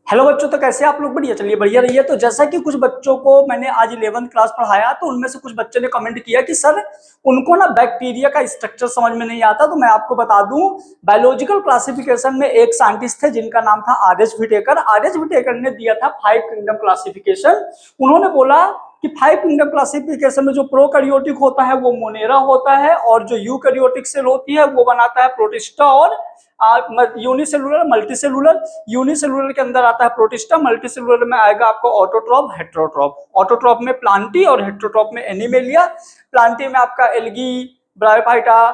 Hello बच्चों, तो कैसे आप लोग? बढ़िया, चलिए बढ़िया रहिए। तो जैसा कि कुछ बच्चों को मैंने आज 11th क्लास पढ़ाया, तो उनमें से कुछ बच्चों ने कमेंट किया कि सर उनको ना बैक्टीरिया का स्ट्रक्चर समझ में नहीं आता। तो मैं आपको बता दूं, बायोलॉजिकल क्लासिफिकेशन में एक साइंटिस्ट थे जिनका नाम था आर.एच. व्हिटेकर। आर.एच. व्हिटेकर ने दिया था 5 किंगडम क्लासिफिकेशन। उन्होंने बोला कि 5 किंगडम क्लासिफिकेशन में जो प्रोकैरियोटिक होता है वो मोनेरा होता है, और जो यूकैरियोटिक सेल होती है वो बनाता है प्रोटिस्टा और यूनिसेलुलर मल्टीसेलुलर। यूनिसेलुलर के अंदर आता है प्रोटिस्टा, मल्टीसेलुलर में आएगा आपको ऑटोट्रॉप हेटेरोट्रॉप। ऑटोट्रॉप में प्लांटी और हेटेरोट्रॉप में एनिमेलिया। प्लांटी में आपका algae, bryophyta,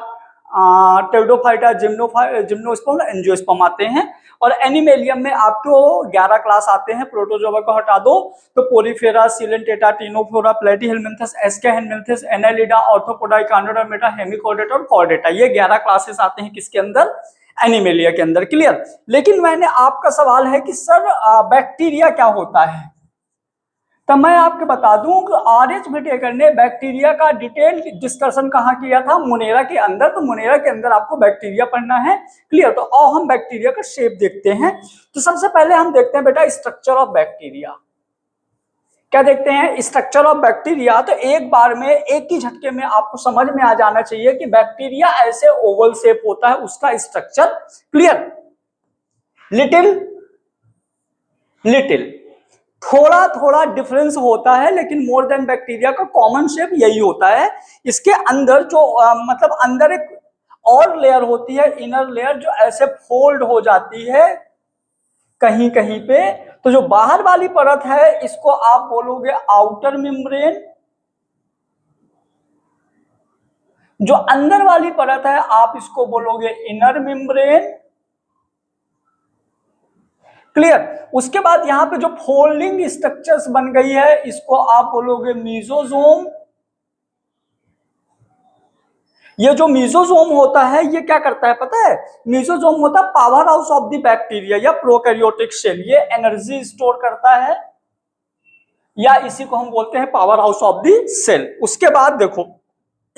pteridophyta, gymnosperm, angiosperm आते हैं। और एनिमेलियम में आपको 11 क्लास आते हैं। प्रोटोजोआ को हटा दो तो porifera, coelenterata, ctenophora, platyhelminthes, aschelminthes, annelida, arthropoda, echinodermata, hemichordata और कॉर्डेटा, ये 11 क्लासेस आते हैं किसके अंदर? एनिमेलिया के अंदर। क्लियर? लेकिन मैंने आपका सवाल है कि सर बैक्टीरिया क्या होता है, तो मैं आपको बता दूं कि आर.एच. व्हिटेकर ने बैक्टीरिया का डिटेल डिस्कशन कहाँ किया था? मोनेरा के अंदर। तो मोनेरा के अंदर आपको बैक्टीरिया पढ़ना है। क्लियर? तो आओ हम बैक्टीरिया का शेप देखते हैं। तो सबसे पहले हम देखते हैं बेटा स्ट्रक्चर ऑफ बैक्टीरिया। क्या देखते हैं? Structure of bacteria. तो एक बार में एक ही झटके में आपको समझ में आ जाना चाहिए कि बैक्टीरिया ऐसे ओवल शेप होता है, उसका स्ट्रक्चर। क्लियर? लिटिल लिटिल थोड़ा थोड़ा डिफरेंस होता है, लेकिन मोर देन बैक्टीरिया का कॉमन शेप यही होता है। इसके अंदर जो मतलब अंदर एक और लेयर होती है, इनर लेयर, जो ऐसे फोल्ड हो जाती है कहीं कहीं पे। तो जो बाहर वाली परत है इसको आप बोलोगे आउटर मेम्ब्रेन, जो अंदर वाली परत है आप इसको बोलोगे इनर मेम्ब्रेन। क्लियर? उसके बाद यहां पे जो फोल्डिंग स्ट्रक्चर्स बन गई है इसको आप बोलोगे मीजोजोम। ये जो मीजोजोम होता है ये क्या करता है पता है? मीजोजोम होता है power house of the bacteria या प्रोकैरियोटिक सेल। ये एनर्जी स्टोर करता है, या इसी को हम बोलते हैं power house of the cell. उसके बाद देखो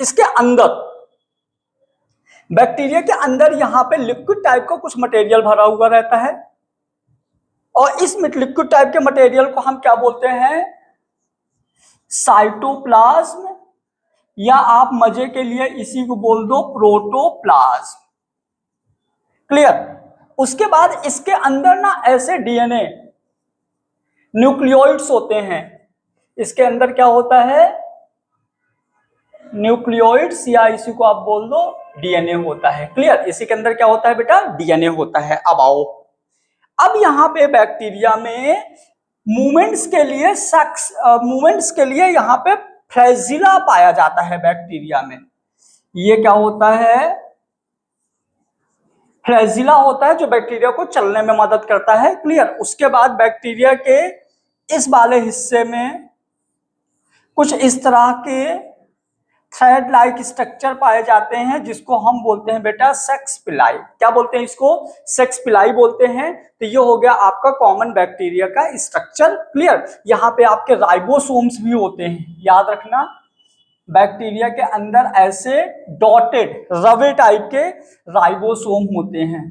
इसके अंदर, बैक्टीरिया के अंदर यहां पे लिक्विड टाइप का कुछ मटेरियल भरा हुआ रहता है, और इस लिक्विड टाइप के मटेरियल को हम क्या बोलते हैं? साइटोप्लाज्म, या आप मजे के लिए इसी को बोल दो प्रोटोप्लाज्म। क्लियर? उसके बाद इसके अंदर ना ऐसे डीएनए न्यूक्लियोइड्स होते हैं। इसके अंदर क्या होता है? न्यूक्लियोइड्स, या इसी को आप बोल दो डीएनए होता है। क्लियर? इसी के अंदर क्या होता है बेटा? डीएनए होता है। अब आओ, अब यहां पे बैक्टीरिया में मूवमेंट्स के लिए यहां पे फ्लैजिला पाया जाता है बैक्टीरिया में। ये क्या होता है? फ्लैजिला होता है जो बैक्टीरिया को चलने में मदद करता है। क्लियर? उसके बाद बैक्टीरिया के इस वाले हिस्से में कुछ इस तरह के थ्रेड लाइक स्ट्रक्चर पाए जाते हैं जिसको हम बोलते हैं बेटा सेक्स पिलाई। क्या बोलते हैं इसको? सेक्स पिलाई बोलते हैं। तो ये हो गया आपका कॉमन बैक्टीरिया का स्ट्रक्चर। क्लियर? यहाँ पे आपके राइबोसोम्स भी होते हैं, याद रखना। बैक्टीरिया के अंदर ऐसे डॉटेड रवे टाइप के राइबोसोम होते हैं।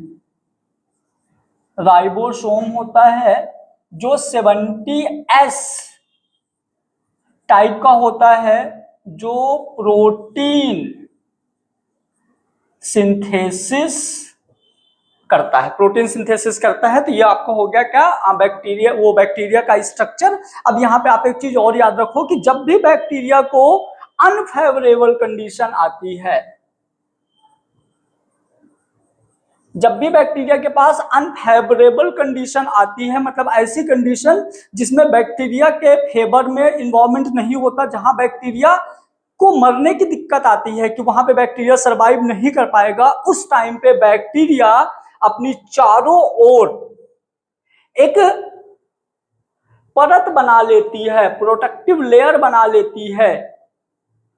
राइबोसोम होता है जो 70S टाइप का होता है, जो प्रोटीन सिंथेसिस करता है। प्रोटीन सिंथेसिस करता है। तो ये आपको हो गया क्या? बैक्टीरिया, वो बैक्टीरिया का स्ट्रक्चर। अब यहां पे आप एक चीज और याद रखो कि जब भी बैक्टीरिया को अनफेवरेबल कंडीशन आती है, जब भी बैक्टीरिया के पास अनफेवरेबल कंडीशन आती है, मतलब ऐसी कंडीशन जिसमें बैक्टीरिया के फेवर में इन्वॉल्वमेंट नहीं होता, जहां बैक्टीरिया को मरने की दिक्कत आती है कि वहां पे बैक्टीरिया सरवाइव नहीं कर पाएगा, उस टाइम पे बैक्टीरिया अपनी चारों ओर एक परत बना लेती है, प्रोटेक्टिव लेयर बना लेती है।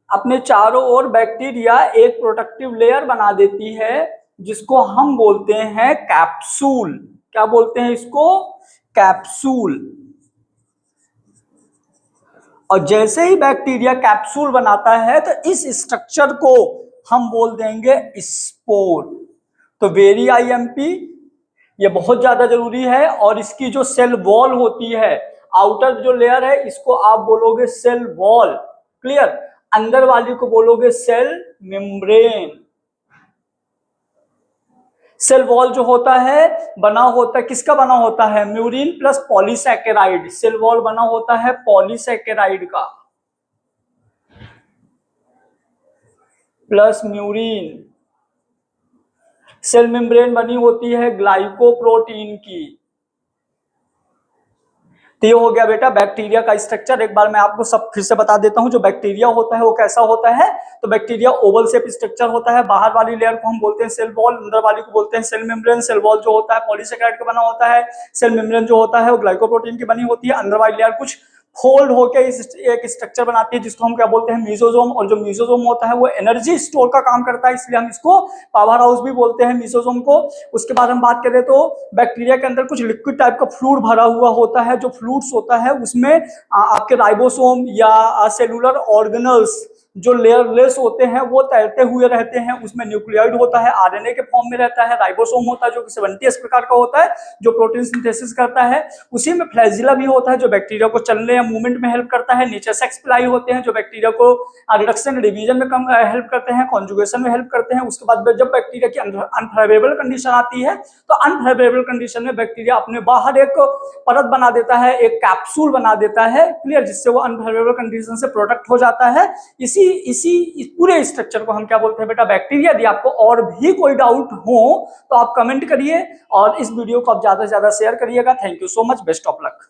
अपने चारों ओर बैक्टीरिया एक प्रोटेक्टिव लेयर बना देती है जिसको हम बोलते हैं कैप्सूल। क्या बोलते हैं इसको? कैप्सूल। और जैसे ही बैक्टीरिया कैप्सूल बनाता है तो इस स्ट्रक्चर को हम बोल देंगे स्पोर। तो वेरी आईएमपी, ये बहुत ज्यादा जरूरी है। और इसकी जो सेल वॉल होती है, आउटर जो लेयर है, इसको आप बोलोगे सेल वॉल, क्लियर। अंदर वाली को बोलोगे सेल मेम्ब्रेन। सेल वॉल जो होता है बना होता है किसका बना होता है, murein plus polysaccharide. Cell wall बना होता है पॉलीसैकेराइड का प्लस म्यूरिन। सेल मेम्ब्रेन बनी होती है ग्लाइकोप्रोटीन की। तो ये हो गया बेटा बैक्टीरिया का स्ट्रक्चर। एक बार मैं आपको सब फिर से बता देता हूं। जो बैक्टीरिया होता है वो कैसा होता है, तो बैक्टीरिया ओवल शेप स्ट्रक्चर होता है। बाहर वाली लेयर को हम बोलते हैं सेल वॉल, अंदर वाली को बोलते हैं सेल मेम्ब्रेन। सेल वॉल जो होता है पॉलीसेकेराइड का बना होता है, सेल मेम्ब्रेन जो होता है वो ग्लाइकोप्रोटीन की बनी होती है। अंदर वाली लेयर कुछ फोल्ड होकर एक स्ट्रक्चर बनाती है जिसको हम क्या बोलते हैं, मीसोजोम। और जो मीसोजोम होता है वो एनर्जी स्टोर का काम करता है, इसलिए हम इसको पावर हाउस भी बोलते हैं मीसोजोम को। उसके बाद हम बात करें तो बैक्टीरिया के अंदर कुछ लिक्विड टाइप का फ्लूइड भरा हुआ होता है। जो फ्लूइड्स होता है उसमें आपके राइबोसोम या सेलुलर ऑर्गेनल्स जो लेयरलेस होते हैं वो तैरते हुए रहते हैं। उसमें न्यूक्लियोइड होता है, आरएनए के फॉर्म में रहता है। राइबोसोम होता है जो कि 70 प्रकार का होता है, जो प्रोटीन सिंथेसिस करता है। उसी में फ्लैजिला भी होता है जो बैक्टीरिया को चलने या मूवमेंट में हेल्प करता है। नीचे सेक्स पिलाई होते हैं जो बैक्टीरिया को रिडक्शन डिवीजन में कम हेल्प करते हैं, कॉन्जुगेशन में हेल्प करते हैं। उसके बाद जब बैक्टीरिया की अनफेवरेबल कंडीशन आती है तो अनफेवरेबल कंडीशन में बैक्टीरिया अपने बाहर एक परत बना देता है, एक कैप्सूल बना देता है, क्लियर, जिससे वो अनफेवरेबल कंडीशन से प्रोटेक्ट हो जाता है। इस पूरे स्ट्रक्चर को हम क्या बोलते हैं बेटा, बैक्टीरिया। यदि आपको और भी कोई डाउट हो तो आप कमेंट करिए और इस वीडियो को आप ज्यादा से ज्यादा शेयर करिएगा। Thank you so much, best of luck.